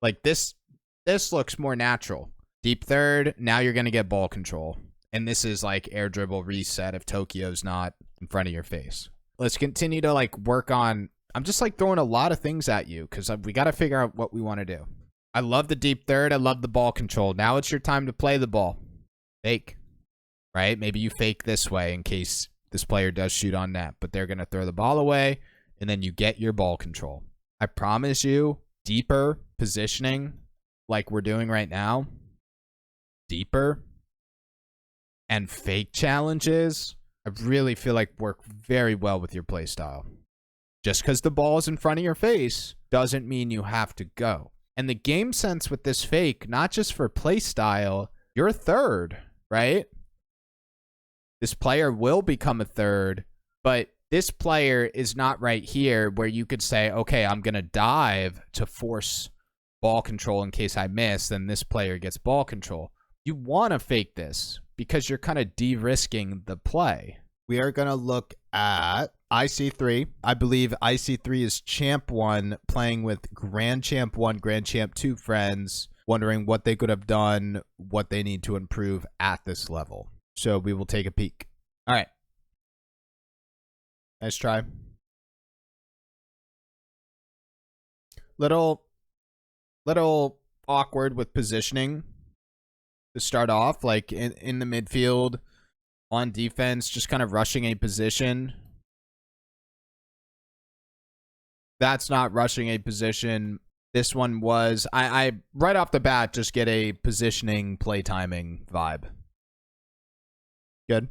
Like this looks more natural. Deep third, now you're going to get ball control. And this is like air dribble reset if Tokyo's not in front of your face. Let's continue to like work on, I'm just like throwing a lot of things at you because we got to figure out what we want to do. I love the deep third. I love the ball control. Now it's your time to play the ball. Fake, right? Maybe you fake this way in case this player does shoot on net, but they're going to throw the ball away and then you get your ball control. I promise you, deeper positioning like we're doing right now, deeper and fake challenges, I really feel like work very well with your play style. Just because the ball is in front of your face doesn't mean you have to go. And the game sense with this fake, not just for play style, you're a third, right? This player will become a third, but this player is not right here where you could say, okay, I'm going to dive to force ball control in case I miss, then this player gets ball control. You want to fake this because you're kind of de-risking the play. We are going to look at IC3. I believe IC3 is Champ 1 playing with Grand Champ 1, Grand Champ 2 friends, wondering what they could have done, what they need to improve at this level. So we will take a peek. All right. Nice try. Little awkward with positioning to start off, like in the midfield on defense, just kind of rushing a position. That's not rushing a position. This one was, I right off the bat just get a positioning play timing vibe. Good.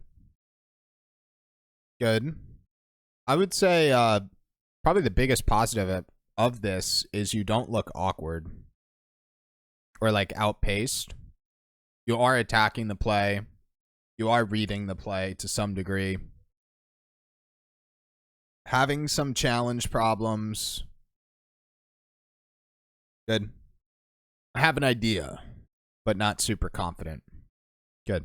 Good. I would say probably the biggest positive of this is you don't look awkward or like outpaced. You are attacking the play. You are reading the play to some degree. Having some challenge problems. Good. I have an idea, but not super confident. Good.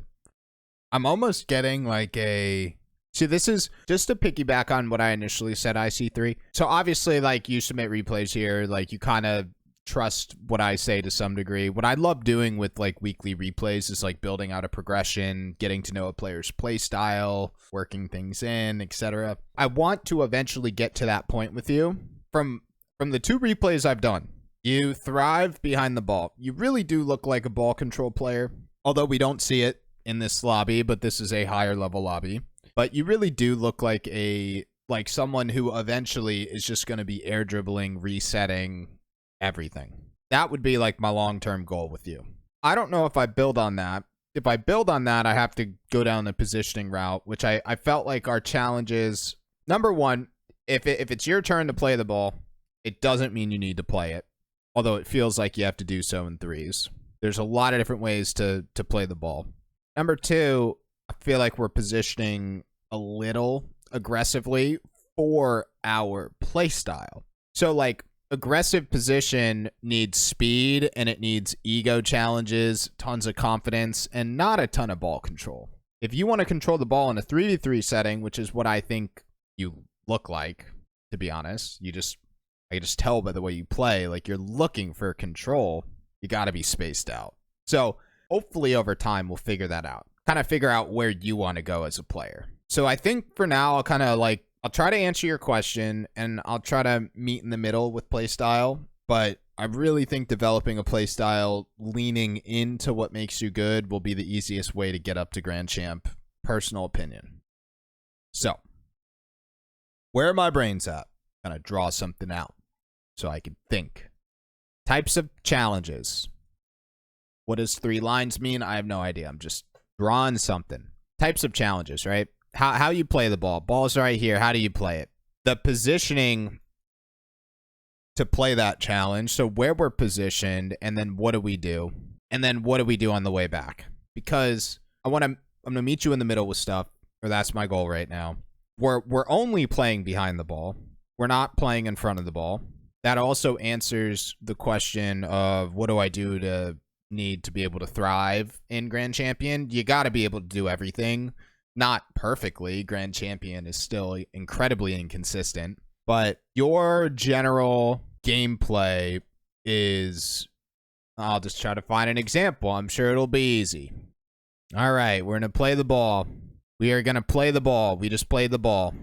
I'm almost getting like a... See, this is just to piggyback on what I initially said, IC3. So obviously, like, you submit replays here. Like, you kind of trust what I say to some degree. What I love doing with, like, weekly replays is, like, building out a progression, getting to know a player's play style, working things in, etc. I want to eventually get to that point with you. From the 2 replays I've done, you thrive behind the ball. You really do look like a ball control player, although we don't see it in this lobby, but this is a higher level lobby. But you really do look like someone who eventually is just going to be air dribbling, resetting everything. That would be like my long-term goal with you. I don't know if I build on that. If I build on that, I have to go down the positioning route, which I felt like our challenges. Number one, if it's your turn to play the ball, it doesn't mean you need to play it. Although it feels like you have to do so in threes. There's a lot of different ways to play the ball. Number two, I feel like we're positioning a little aggressively for our play style. So like aggressive position needs speed and it needs ego challenges, tons of confidence, and not a ton of ball control. If you want to control the ball in a 3v3 setting, which is what I think you look like, to be honest, I can just tell by the way you play, like you're looking for control, you got to be spaced out. So hopefully over time we'll figure that out. Kind of figure out where you want to go as a player. So I think for now, I'll try to answer your question and I'll try to meet in the middle with playstyle. But I really think developing a playstyle leaning into what makes you good will be the easiest way to get up to Grand Champ. Personal opinion. So, where are my brains at? I'm going to draw something out so I can think. Types of challenges. What does 3 lines mean? I have no idea. I'm just drawing something. Types of challenges, right? How you play the ball. Ball's right here. How do you play it? The positioning to play that challenge. So where we're positioned, and then what do we do? And then what do we do on the way back? Because I'm gonna meet you in the middle with stuff, or that's my goal right now. We're only playing behind the ball. We're not playing in front of the ball. That also answers the question of what do I do to need to be able to thrive in Grand Champion? You got to be able to do everything. Not perfectly. Grand Champion is still incredibly inconsistent. But your general gameplay is I'll just try to find an example. I'm sure it'll be easy. All right, we're going to play the ball. We are going to play the ball. We just played the ball.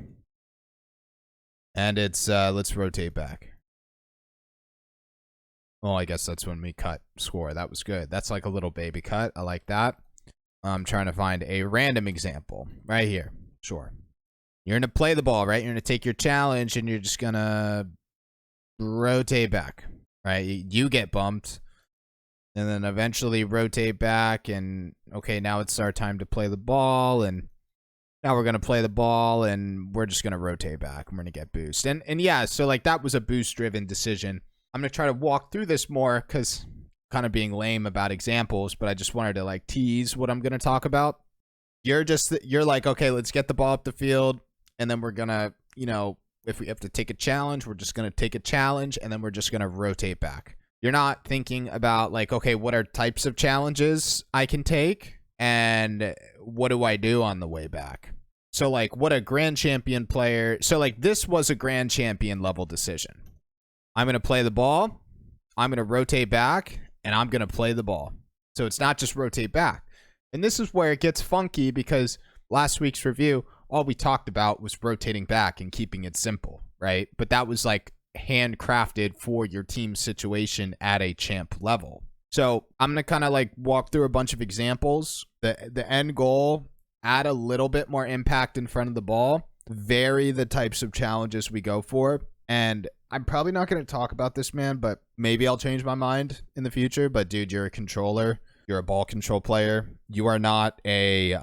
And it's, let's rotate back. Well, I guess that's when we cut score. That was good. That's like a little baby cut. I like that. I'm trying to find a random example right here. Sure. You're going to play the ball, right? You're going to take your challenge and you're just going to rotate back, right? You get bumped and then eventually rotate back. And okay, now it's our time to play the ball. And now we're going to play the ball and we're just going to rotate back. We're going to get boost. And yeah, so like that was a boost driven decision. I'm going to try to walk through this more because kind of being lame about examples, but I just wanted to like tease what I'm going to talk about. You're like, okay, let's get the ball up the field. And then we're going to, you know, if we have to take a challenge, we're just going to take a challenge and then we're just going to rotate back. You're not thinking about like, okay, what are types of challenges I can take and what do I do on the way back? So like what a grand champion player. So like this was a grand champion level decision. I'm going to play the ball. I'm going to rotate back and I'm going to play the ball. So it's not just rotate back. And this is where it gets funky because last week's review, all we talked about was rotating back and keeping it simple, right? But that was like handcrafted for your team situation at a champ level. So I'm going to kind of like walk through a bunch of examples. The end goal, add a little bit more impact in front of the ball, vary the types of challenges we go for. And I'm probably not going to talk about this, man, but maybe I'll change my mind in the future. But dude, you're a controller. You're a ball control player. You are not a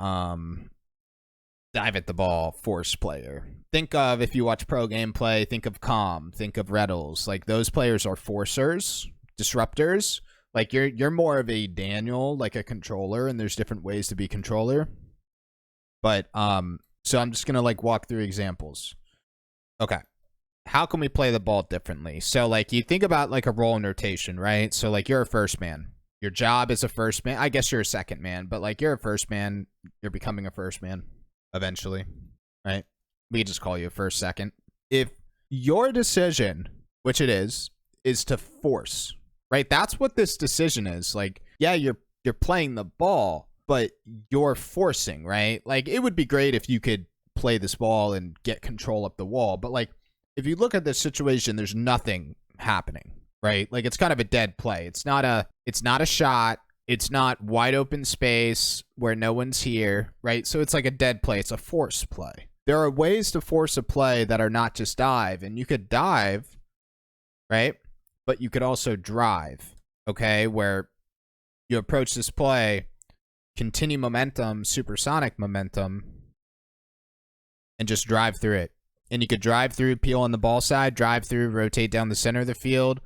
dive at the ball force player. Think of, if you watch pro gameplay, think of Calm, think of Reddles. Like those players are forcers, disruptors. Like you're more of a Daniel, like a controller, and there's different ways to be controller. But so I'm just gonna like walk through examples. Okay. How can we play the ball differently? So like you think about like a role in rotation, right? So like you're a first man. Your job is a first man. I guess you're a second man, but like you're a first man. You're becoming a first man eventually, right? We just call you a first, second. If your decision, which it is to force, right? That's what this decision is. Like, yeah, you're playing the ball, but you're forcing, right? Like it would be great if you could play this ball and get control up the wall, but like if you look at this situation, there's nothing happening, right? Like it's kind of a dead play. It's not a shot. It's not wide open space where no one's here, right? So it's like a dead play. It's a force play. There are ways to force a play that are not just dive, and you could dive, right? But you could also drive, okay? Where you approach this play, continue momentum, supersonic momentum, and just drive through it. And you could drive through, peel on the ball side, drive through, rotate down the center of the field.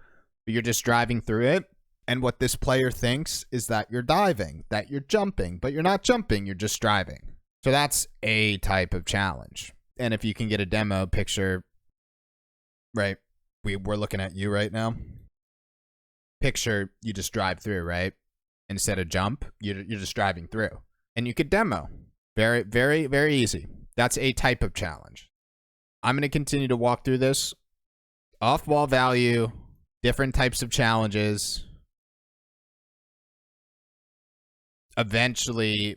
But you're just driving through it. And what this player thinks is that you're diving, that you're jumping. But you're not jumping, you're just driving. So that's a type of challenge. And if you can get a demo picture, right? We're looking at you right now. Picture, you just drive through, right? Instead of jump, you're just driving through. And you could demo. Very, very, very easy. That's a type of challenge. I'm going to continue to walk through this. Off-ball value, different types of challenges. Eventually,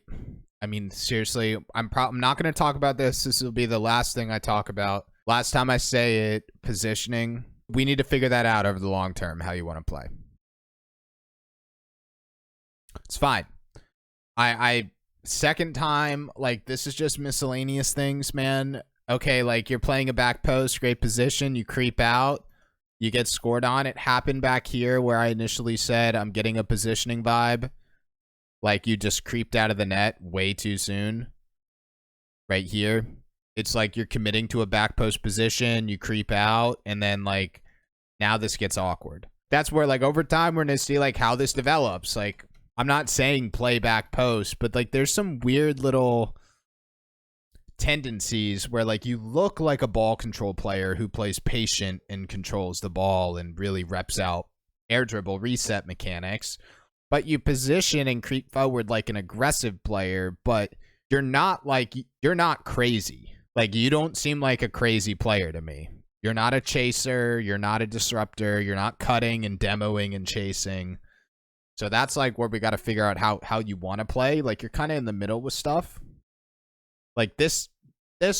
I mean, seriously, I'm not going to talk about this. This will be the last thing I talk about. Last time I say it, positioning. We need to figure that out over the long term, how you want to play. It's fine. I second time, like, this is just miscellaneous things, man. Okay, like you're playing a back post, great position, you creep out, you get scored on. It happened back here where I initially said I'm getting a positioning vibe. Like you just creeped out of the net way too soon. Right here. It's like you're committing to a back post position, you creep out, and then like now this gets awkward. That's where like over time we're going to see like how this develops. Like I'm not saying play back post, but like there's some weird little tendencies where like you look like a ball control player who plays patient and controls the ball and really reps out air dribble reset mechanics, but you position and creep forward like an aggressive player, but you're not crazy. Like you don't seem like a crazy player to me. You're not a chaser, you're not a disruptor, you're not cutting and demoing and chasing. So that's like where we got to figure out how you want to play. Like you're kind of in the middle with stuff. Like this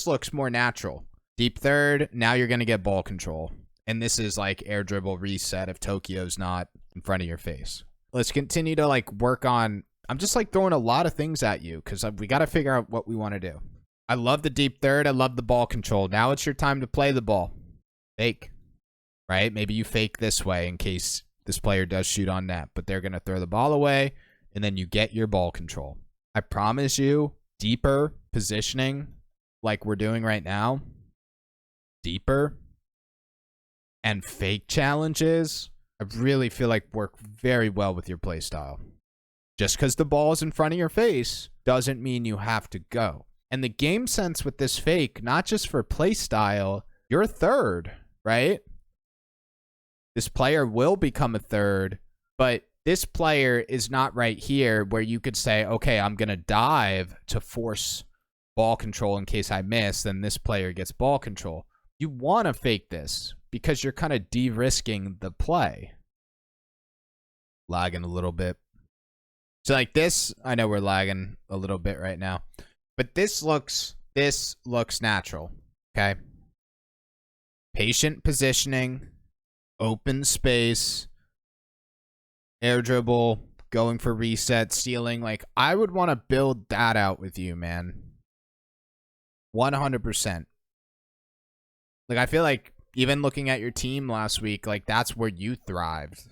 looks more natural. Deep third, now you're going to get ball control. And this is like air dribble reset if Tokyo's not in front of your face. Let's continue to like work on, I'm just like throwing a lot of things at you because we got to figure out what we want to do. I love the deep third. I love the ball control. Now it's your time to play the ball. Fake, right? Maybe you fake this way in case this player does shoot on net, but they're going to throw the ball away and then you get your ball control. I promise you, deeper positioning like we're doing right now, deeper and fake challenges, I really feel like work very well with your play style. Just because the ball is in front of your face doesn't mean you have to go. And the game sense with this fake, not just for play style, you're a third, right? This player will become a third, but this player is not right here where you could say, okay, I'm going to dive to force ball control in case I miss, then this player gets ball control. You want to fake this because you're kind of de-risking the play. Lagging a little bit. So like this, I know we're lagging a little bit right now, but this looks natural, okay? Patient positioning, open space, air dribble, going for reset, stealing. Like I would want to build that out with you, man. 100%. Like I feel like even looking at your team last week, like that's where you thrived.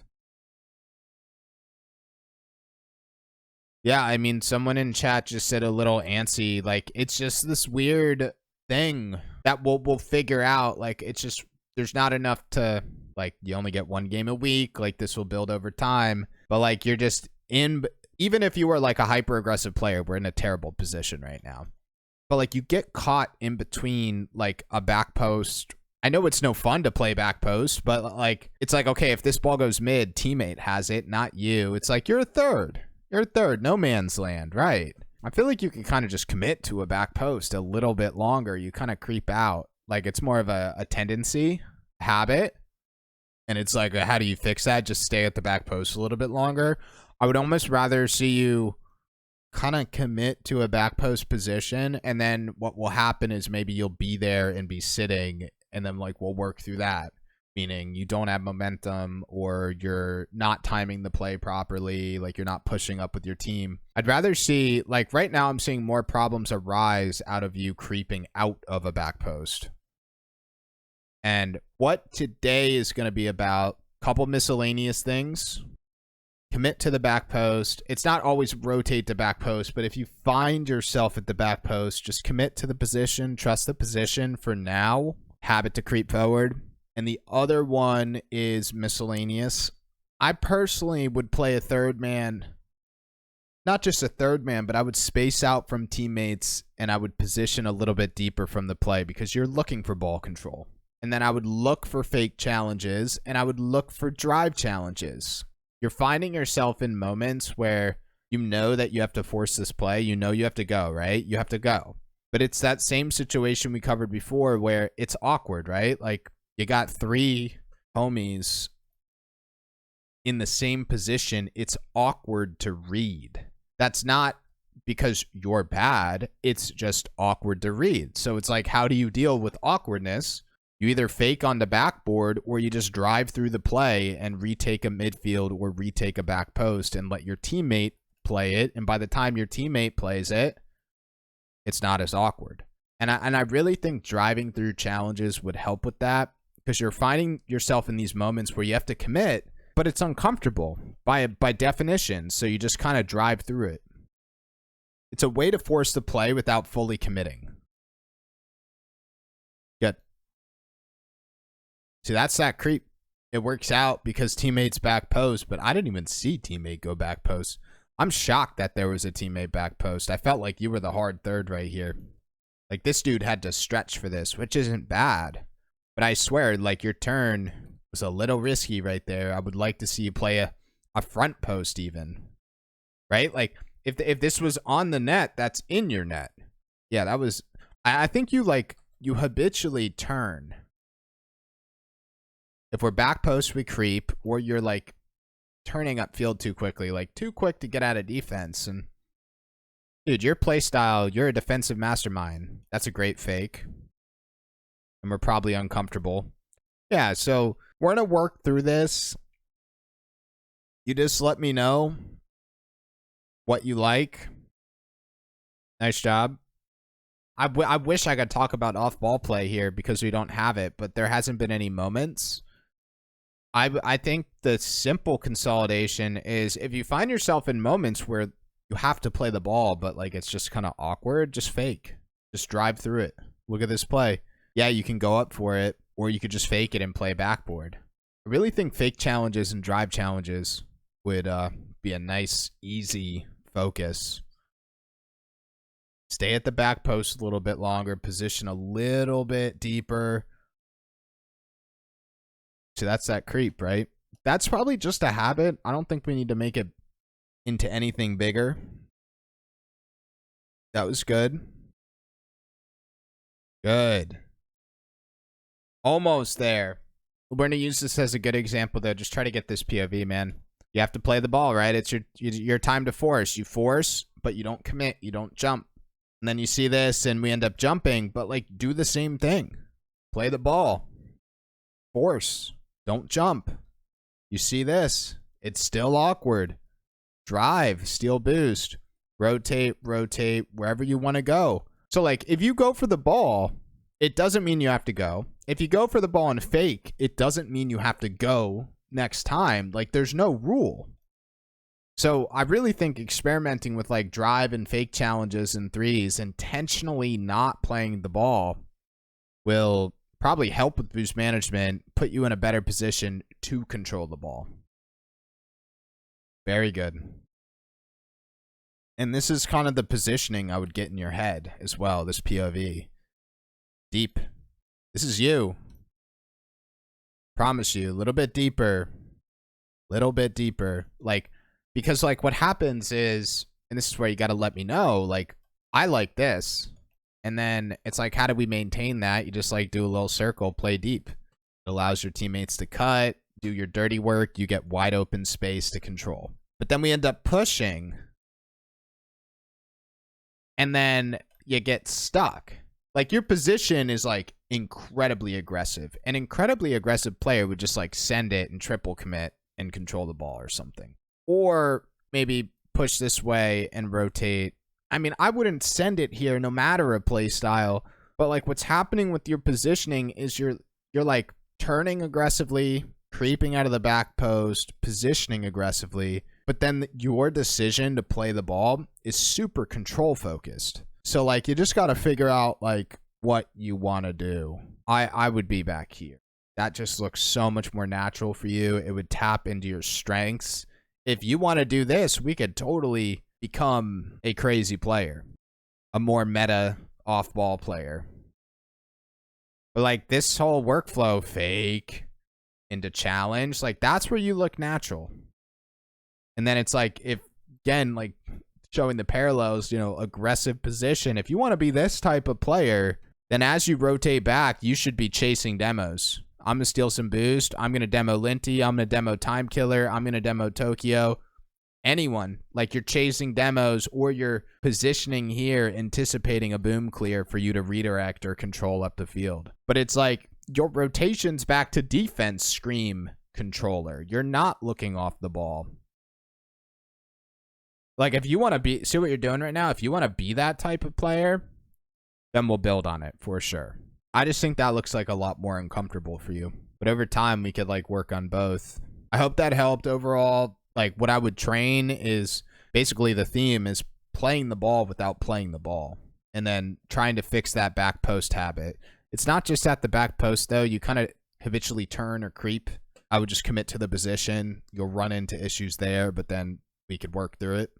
Yeah, I mean, someone in chat just said a little antsy. Like, it's just this weird thing that we'll figure out. Like, it's just, there's not enough to, like, you only get one game a week. Like, this will build over time. But, like, you're just in, even if you were, like, a hyper-aggressive player, we're in a terrible position right now. But, like, you get caught in between, like, a back post. I know it's no fun to play back post, but, like, it's like, okay, if this ball goes mid, teammate has it, not you. It's like, you're a third. You're a third, no man's land, right? I feel like you can kind of just commit to a back post a little bit longer. You kind of creep out. Like it's more of a tendency, habit. And it's like, how do you fix that? Just stay at the back post a little bit longer. I would almost rather see you kind of commit to a back post position. And then what will happen is maybe you'll be there and be sitting. And then like we'll work through that. Meaning you don't have momentum or you're not timing the play properly, like you're not pushing up with your team. I'd rather see, like right now I'm seeing more problems arise out of you creeping out of a back post. And what today is going to be about, a couple miscellaneous things. Commit to the back post. It's not always rotate to back post, but if you find yourself at the back post, just commit to the position, trust the position for now, habit to creep forward. And the other one is miscellaneous. I personally would play a third man. Not just a third man, but I would space out from teammates and I would position a little bit deeper from the play because you're looking for ball control. And then I would look for fake challenges and I would look for drive challenges. You're finding yourself in moments where you know that you have to force this play. You know you have to go, right? You have to go. But it's that same situation we covered before where it's awkward, right? Like, you got three homies in the same position. It's awkward to read. That's not because you're bad. It's just awkward to read. So it's like, how do you deal with awkwardness? You either fake on the backboard or you just drive through the play and retake a midfield or retake a back post and let your teammate play it. And by the time your teammate plays it, it's not as awkward. And I really think driving through challenges would help with that. Because you're finding yourself in these moments where you have to commit, but it's uncomfortable by definition. So you just kind of drive through it. It's a way to force the play without fully committing. Good. See, that's that creep. It works out because teammates back post, but I didn't even see teammate go back post. I'm shocked that there was a teammate back post. I felt like you were the hard third right here. Like this dude had to stretch for this, which isn't bad. But I swear, like, your turn was a little risky right there. I would like to see you play a front post even. Right? Like, if this was on the net, that's in your net. Yeah, that was... I think you habitually turn. If we're back post, we creep. Or you're, like, turning upfield too quickly, like too quick to get out of defense. And dude, your play style, you're a defensive mastermind. That's a great fake. And we're probably uncomfortable. Yeah, so we're going to work through this. You just let me know what you like. Nice job. I wish I could talk about off-ball play here because we don't have it, but there hasn't been any moments. I think the simple consolidation is if you find yourself in moments where you have to play the ball, but like it's just kind of awkward, just fake. Just drive through it. Look at this play. Yeah, you can go up for it, or you could just fake it and play backboard. I really think fake challenges and drive challenges would be a nice, easy focus. Stay at the back post a little bit longer. Position a little bit deeper. So that's that creep, right? That's probably just a habit. I don't think we need to make it into anything bigger. That was good. Good. Almost there. We're going to use this as a good example, though. Just try to get this POV, man. You have to play the ball, right? It's your time to force. You force, but you don't commit. You don't jump. And then you see this, and we end up jumping. But, like, do the same thing. Play the ball. Force. Don't jump. You see this. It's still awkward. Drive. Steal boost. Rotate, wherever you want to go. So, like, if you go for the ball, it doesn't mean you have to go. If you go for the ball and fake, it doesn't mean you have to go next time. Like, there's no rule. So I really think experimenting with like drive and fake challenges and threes, intentionally not playing the ball, will probably help with boost management, put you in a better position to control the ball. Very good. And this is kind of the positioning I would get in your head as well, this POV. Deep. This is you. Promise you, a little bit deeper. Little bit deeper. Like, because like what happens is, and this is where you got to let me know, like, I like this. And then it's like, how do we maintain that? You just like do a little circle, play deep. It allows your teammates to cut, do your dirty work. You get wide open space to control. But then we end up pushing. And then you get stuck. Like, your position is like incredibly aggressive. An incredibly aggressive player would just like send it and triple commit and control the ball or something. Or maybe push this way and rotate. I mean, I wouldn't send it here no matter a play style. But like what's happening with your positioning is you're like turning aggressively, creeping out of the back post, positioning aggressively. But then your decision to play the ball is super control focused. So like you just got to figure out like what you want to do. I would be back here. That just looks so much more natural for you. It would tap into your strengths. If you want to do this, we could totally become a crazy player, a more meta off-ball player. But like this whole workflow, fake into challenge, like that's where you look natural. And then it's like, if again, like showing the parallels, you know, aggressive position. If you want to be this type of player, then as you rotate back, you should be chasing demos. I'm going to steal some boost. I'm going to demo Linty. I'm going to demo Time Killer. I'm going to demo Tokyo. Anyone. Like, you're chasing demos, or you're positioning here, anticipating a boom clear for you to redirect or control up the field. But it's like your rotations back to defense scream controller. You're not looking off the ball. Like, if you want to be, see what you're doing right now? If you want to be that type of player, then we'll build on it for sure. I just think that looks like a lot more uncomfortable for you. But over time, we could like work on both. I hope that helped overall. Like, what I would train is basically the theme is playing the ball without playing the ball. And then trying to fix that back post habit. It's not just at the back post, though. You kind of habitually turn or creep. I would just commit to the position. You'll run into issues there, but then we could work through it.